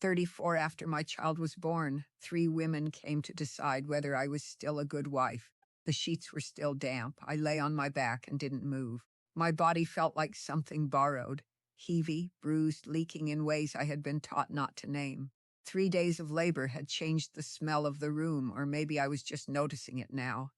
34 after my child was born, 3 women came to decide whether I was still a good wife. The sheets were still damp. I lay on my back and didn't move. My body felt like something borrowed, heavy, bruised, leaking in ways I had been taught not to name. 3 days of labor had changed the smell of the room, or maybe I was just noticing it now.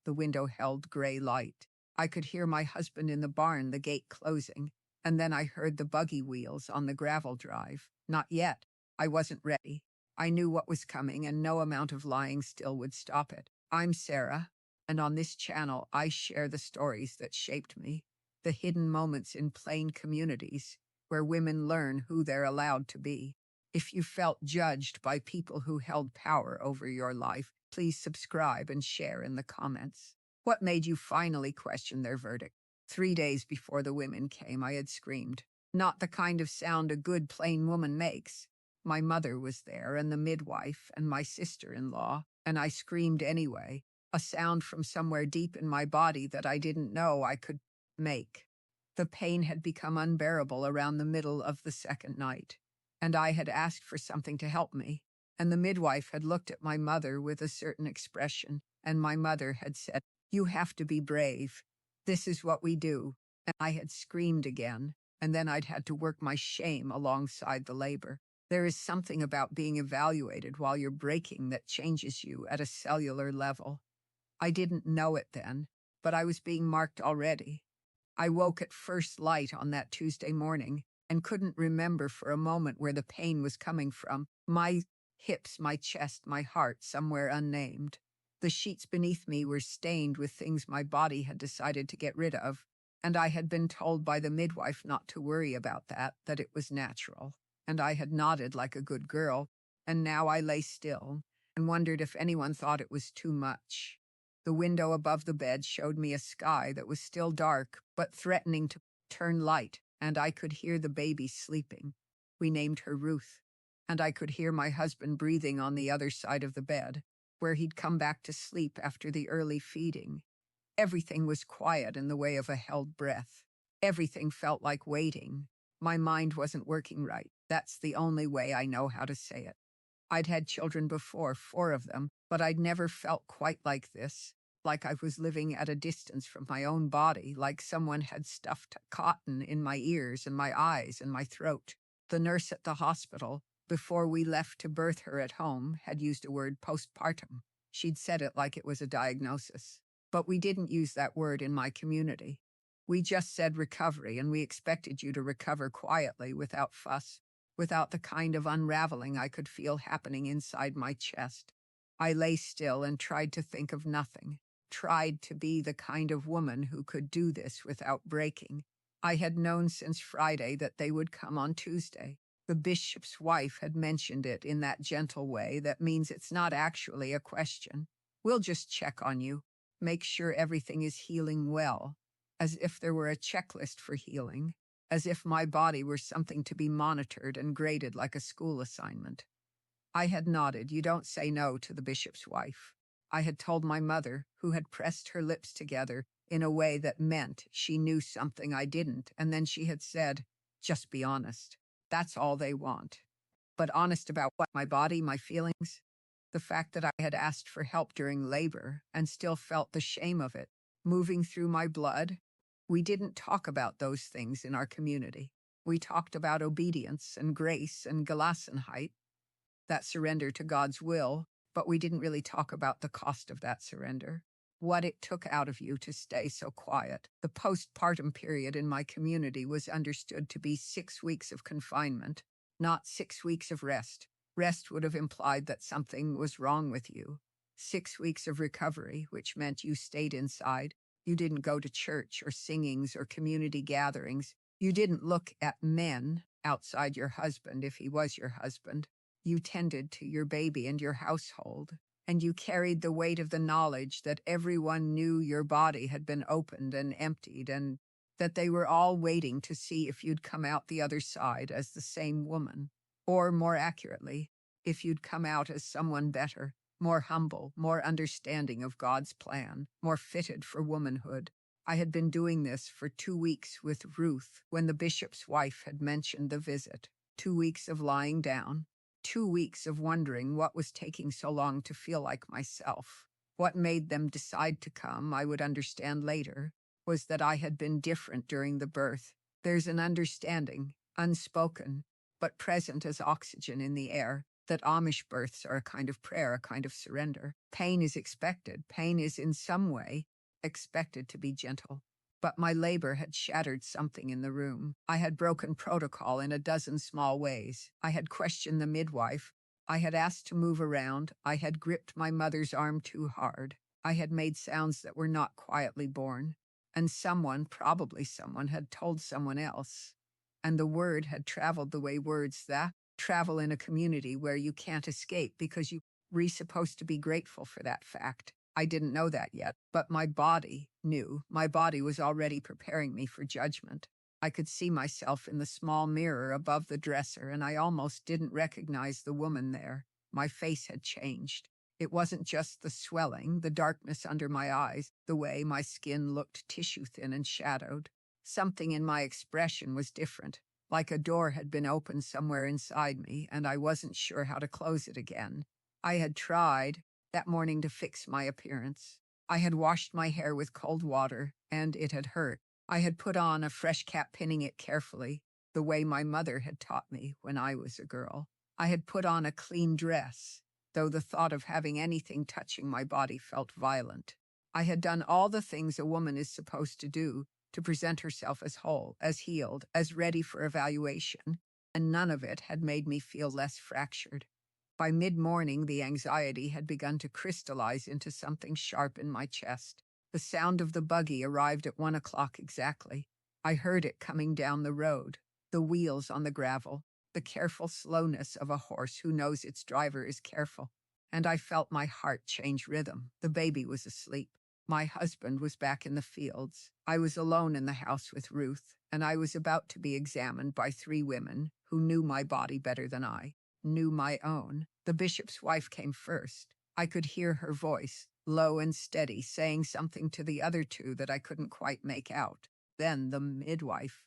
The window held gray light. I could hear my husband in the barn, the gate closing, and then I heard the buggy wheels on the gravel drive. Not yet. I wasn't ready. I knew what was coming, and no amount of lying still would stop it. I'm Sarah, and on this channel I share the stories that shaped me, the hidden moments in plain communities where women learn who they're allowed to be. If you felt judged by people who held power over your life, please subscribe and share in the comments. What made you finally question their verdict? 3 days before the women came, I had screamed. Not the kind of sound a good plain woman makes. My mother was there, and the midwife, and my sister-in-law, and I screamed anyway, a sound from somewhere deep in my body that I didn't know I could make. The pain had become unbearable around the middle of the second night, and I had asked for something to help me, and the midwife had looked at my mother with a certain expression, and my mother had said, "You have to be brave. This is what we do." And I had screamed again, and then I'd had to work my shame alongside the labor. There is something about being evaluated while you're breaking that changes you at a cellular level. I didn't know it then, but I was being marked already. I woke at first light on that Tuesday morning and couldn't remember for a moment where the pain was coming from. My hips, my chest, my heart, somewhere unnamed. The sheets beneath me were stained with things my body had decided to get rid of, and I had been told by the midwife not to worry about that it was natural. And I had nodded like a good girl, and now I lay still and wondered if anyone thought it was too much. The window above the bed showed me a sky that was still dark, but threatening to turn light, and I could hear the baby sleeping. We named her Ruth, and I could hear my husband breathing on the other side of the bed, where he'd come back to sleep after the early feeding. Everything was quiet in the way of a held breath. Everything felt like waiting. My mind wasn't working right. That's the only way I know how to say it. I'd had children before, 4 of them, but I'd never felt quite like this, like I was living at a distance from my own body, like someone had stuffed cotton in my ears and my eyes and my throat. The nurse at the hospital, before we left to birth her at home, had used a word, postpartum. She'd said it like it was a diagnosis. But we didn't use that word in my community. We just said recovery, and we expected you to recover quietly, without fuss, without the kind of unraveling I could feel happening inside my chest. I lay still and tried to think of nothing, tried to be the kind of woman who could do this without breaking. I had known since Friday that they would come on Tuesday. The bishop's wife had mentioned it in that gentle way that means it's not actually a question. We'll just check on you, make sure everything is healing well, as if there were a checklist for healing, as if my body were something to be monitored and graded like a school assignment. I had nodded, "You don't say no," to the bishop's wife. I had told my mother, who had pressed her lips together in a way that meant she knew something I didn't, and then she had said, "Just be honest. That's all they want." But honest about what? My body, my feelings? The fact that I had asked for help during labor and still felt the shame of it moving through my blood. We didn't talk about those things in our community. We talked about obedience and grace and Gelassenheit, that surrender to God's will, but we didn't really talk about the cost of that surrender, what it took out of you to stay so quiet. The postpartum period in my community was understood to be 6 weeks of confinement, not 6 weeks of rest. Rest would have implied that something was wrong with you. 6 weeks of recovery, which meant you stayed inside. You didn't go to church or singings or community gatherings. You didn't look at men outside your husband if he was your husband. You tended to your baby and your household, and you carried the weight of the knowledge that everyone knew your body had been opened and emptied, and that they were all waiting to see if you'd come out the other side as the same woman, or more accurately, if you'd come out as someone better, more humble, more understanding of God's plan, more fitted for womanhood. I had been doing this for 2 weeks with Ruth when the bishop's wife had mentioned the visit. 2 weeks of lying down, 2 weeks of wondering what was taking so long to feel like myself. What made them decide to come, I would understand later, was that I had been different during the birth. There's an understanding, unspoken, but present as oxygen in the air, that Amish births are a kind of prayer, a kind of surrender. Pain is expected. Pain is in some way expected to be gentle. But my labor had shattered something in the room. I had broken protocol in a dozen small ways. I had questioned the midwife. I had asked to move around. I had gripped my mother's arm too hard. I had made sounds that were not quietly born. And someone, probably someone, had told someone else. And the word had traveled the way words that travel in a community where you can't escape because you're supposed to be grateful for that fact. I didn't know that yet, but my body knew. My body was already preparing me for judgment. I could see myself in the small mirror above the dresser, and I almost didn't recognize the woman there. My face had changed. It wasn't just the swelling, the darkness under my eyes, the way my skin looked tissue thin and shadowed. Something in my expression was different, like a door had been opened somewhere inside me, and I wasn't sure how to close it again. I had tried that morning to fix my appearance. I had washed my hair with cold water, and it had hurt. I had put on a fresh cap, pinning it carefully, the way my mother had taught me when I was a girl. I had put on a clean dress, though the thought of having anything touching my body felt violent. I had done all the things a woman is supposed to do to present herself as whole, as healed, as ready for evaluation, and none of it had made me feel less fractured. By mid-morning, the anxiety had begun to crystallize into something sharp in my chest. The sound of the buggy arrived at 1 o'clock exactly. I heard it coming down the road, the wheels on the gravel, the careful slowness of a horse who knows its driver is careful. And I felt my heart change rhythm. The baby was asleep. My husband was back in the fields. I was alone in the house with Ruth, and I was about to be examined by 3 women who knew my body better than I knew my own. The bishop's wife came first. I could hear her voice, low and steady, saying something to the other 2 that I couldn't quite make out. Then the midwife.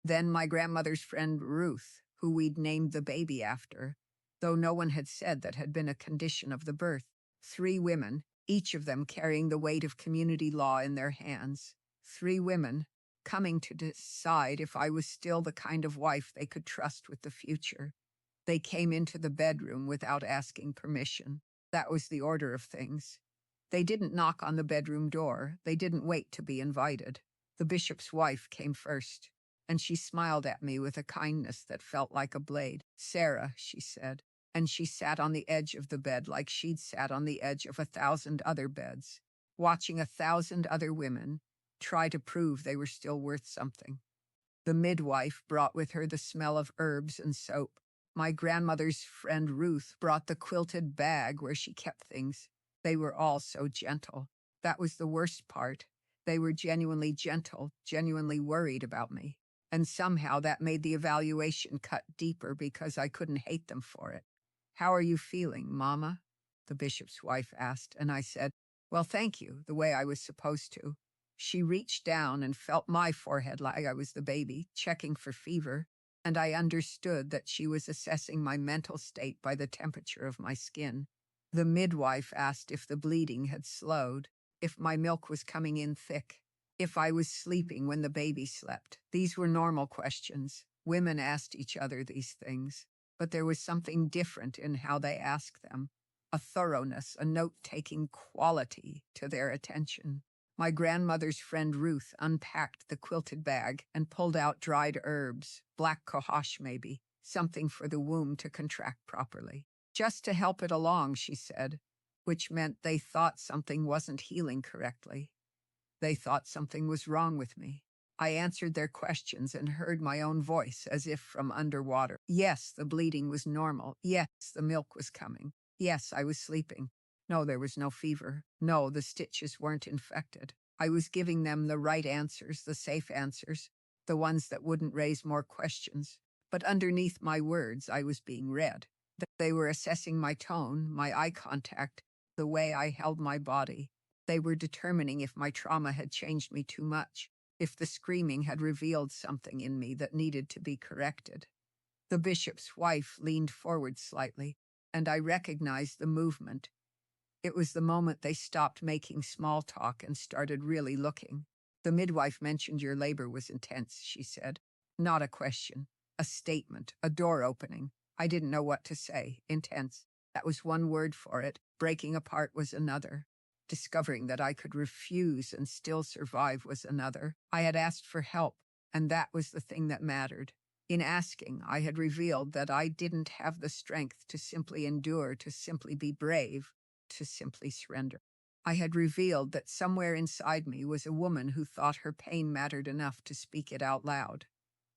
Then my grandmother's friend Ruth, who we'd named the baby after, though no one had said that had been a condition of the birth. 3 women, each of them carrying the weight of community law in their hands. 3 women coming to decide if I was still the kind of wife they could trust with the future. They came into the bedroom without asking permission. That was the order of things. They didn't knock on the bedroom door. They didn't wait to be invited. The bishop's wife came first, and she smiled at me with a kindness that felt like a blade. "Sarah," she said, and she sat on the edge of the bed like she'd sat on the edge of 1,000 other beds, watching 1,000 other women try to prove they were still worth something. The midwife brought with her the smell of herbs and soap. My grandmother's friend Ruth brought the quilted bag where she kept things. They were all so gentle. That was the worst part. They were genuinely gentle, genuinely worried about me. And somehow that made the evaluation cut deeper because I couldn't hate them for it. "How are you feeling, Mama?" the bishop's wife asked, and I said, "Well, thank you," the way I was supposed to. She reached down and felt my forehead like I was the baby, checking for fever, and I understood that she was assessing my mental state by the temperature of my skin. The midwife asked if the bleeding had slowed, if my milk was coming in thick, if I was sleeping when the baby slept. These were normal questions. Women asked each other these things, but there was something different in how they asked them, a thoroughness, a note-taking quality to their attention. My grandmother's friend Ruth unpacked the quilted bag and pulled out dried herbs, black cohosh maybe, something for the womb to contract properly. "Just to help it along," she said, which meant they thought something wasn't healing correctly. They thought something was wrong with me. I answered their questions and heard my own voice as if from underwater. Yes, the bleeding was normal. Yes, the milk was coming. Yes, I was sleeping. No, there was no fever. No, the stitches weren't infected. I was giving them the right answers, the safe answers, the ones that wouldn't raise more questions. But underneath my words, I was being read. They were assessing my tone, my eye contact, the way I held my body. They were determining if my trauma had changed me too much, if the screaming had revealed something in me that needed to be corrected. The bishop's wife leaned forward slightly, and I recognized the movement. It was the moment they stopped making small talk and started really looking. The midwife mentioned your labor was intense, she said. Not a question, a statement, a door opening. I didn't know what to say. Intense. That was one word for it. Breaking apart was another. Discovering that I could refuse and still survive was another. I had asked for help, and that was the thing that mattered. In asking, I had revealed that I didn't have the strength to simply endure, to simply be brave, to simply surrender. I had revealed that somewhere inside me was a woman who thought her pain mattered enough to speak it out loud.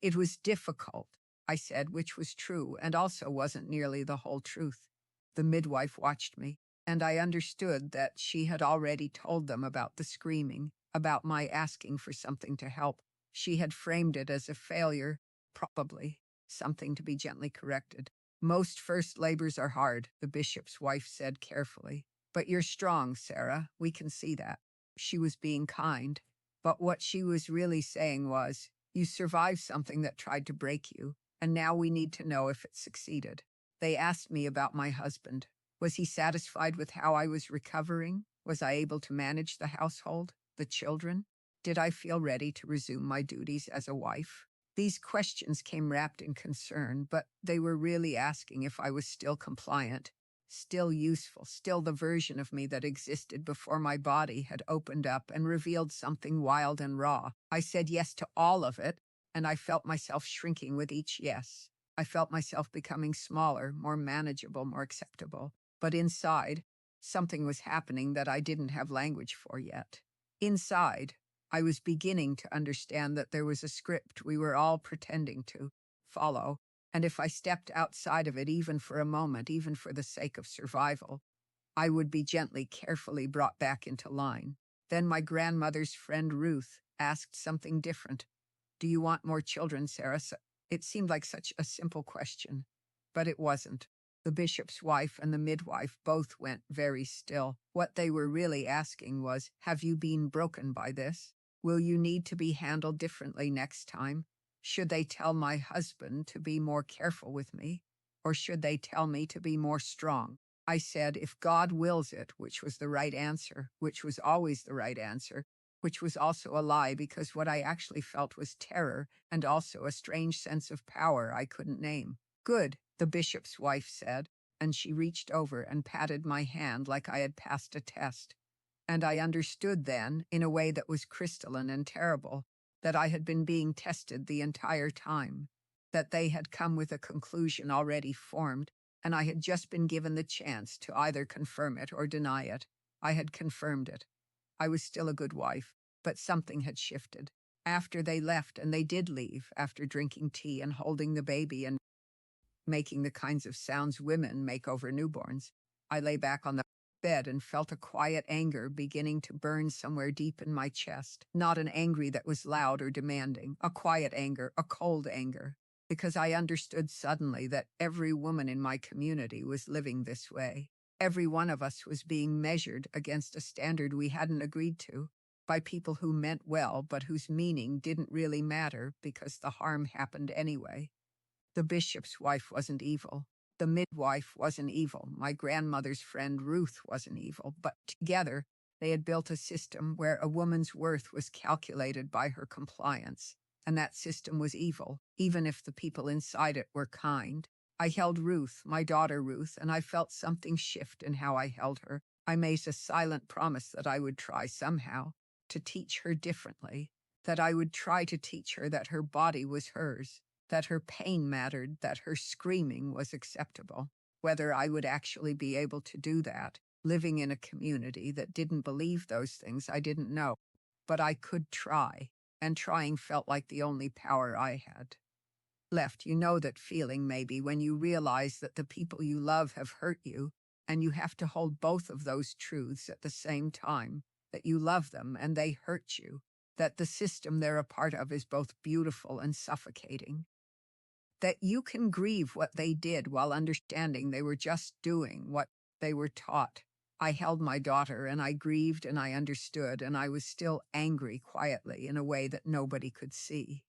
It was difficult, I said, which was true and also wasn't nearly the whole truth. The midwife watched me, and I understood that she had already told them about the screaming, about my asking for something to help. She had framed it as a failure, probably something to be gently corrected. Most first labors are hard, the bishop's wife said carefully. But you're strong, Sarah. We can see that. She was being kind. But what she was really saying was, you survived something that tried to break you, and now we need to know if it succeeded. They asked me about my husband. Was he satisfied with how I was recovering? Was I able to manage the household, the children? Did I feel ready to resume my duties as a wife? These questions came wrapped in concern, but they were really asking if I was still compliant, still useful, still the version of me that existed before my body had opened up and revealed something wild and raw. I said yes to all of it, and I felt myself shrinking with each yes. I felt myself becoming smaller, more manageable, more acceptable. But inside, something was happening that I didn't have language for yet. Inside, I was beginning to understand that there was a script we were all pretending to follow, and if I stepped outside of it even for a moment, even for the sake of survival, I would be gently, carefully brought back into line. Then my grandmother's friend Ruth asked something different. Do you want more children, Sarah? It seemed like such a simple question, but it wasn't. The bishop's wife and the midwife both went very still. What they were really asking was, have you been broken by this? Will you need to be handled differently next time? Should they tell my husband to be more careful with me? Or should they tell me to be more strong? I said, if God wills it, which was the right answer, which was always the right answer, which was also a lie because what I actually felt was terror and also a strange sense of power I couldn't name. Good, the bishop's wife said, and she reached over and patted my hand like I had passed a test. And I understood then, in a way that was crystalline and terrible, that I had been being tested the entire time, that they had come with a conclusion already formed, and I had just been given the chance to either confirm it or deny it. I had confirmed it. I was still a good wife, but something had shifted. After they left, and they did leave, after drinking tea and holding the baby and making the kinds of sounds women make over newborns, I lay back on the bed and felt a quiet anger beginning to burn somewhere deep in my chest. Not an angry that was loud or demanding, a quiet anger, a cold anger, because I understood suddenly that every woman in my community was living this way. Every one of us was being measured against a standard we hadn't agreed to, by people who meant well but whose meaning didn't really matter because the harm happened anyway. The bishop's wife wasn't evil. The midwife wasn't evil. My grandmother's friend Ruth wasn't evil. But together, they had built a system where a woman's worth was calculated by her compliance. And that system was evil, even if the people inside it were kind. I held Ruth, my daughter Ruth, and I felt something shift in how I held her. I made a silent promise that I would try somehow to teach her differently, that I would try to teach her that her body was hers, that her pain mattered, that her screaming was acceptable. Whether I would actually be able to do that, living in a community that didn't believe those things, I didn't know. But I could try, and trying felt like the only power I had left. You know that feeling maybe when you realize that the people you love have hurt you, and you have to hold both of those truths at the same time, that you love them and they hurt you, that the system they're a part of is both beautiful and suffocating, that you can grieve what they did while understanding they were just doing what they were taught. I held my daughter and I grieved and I understood, and I was still angry quietly in a way that nobody could see.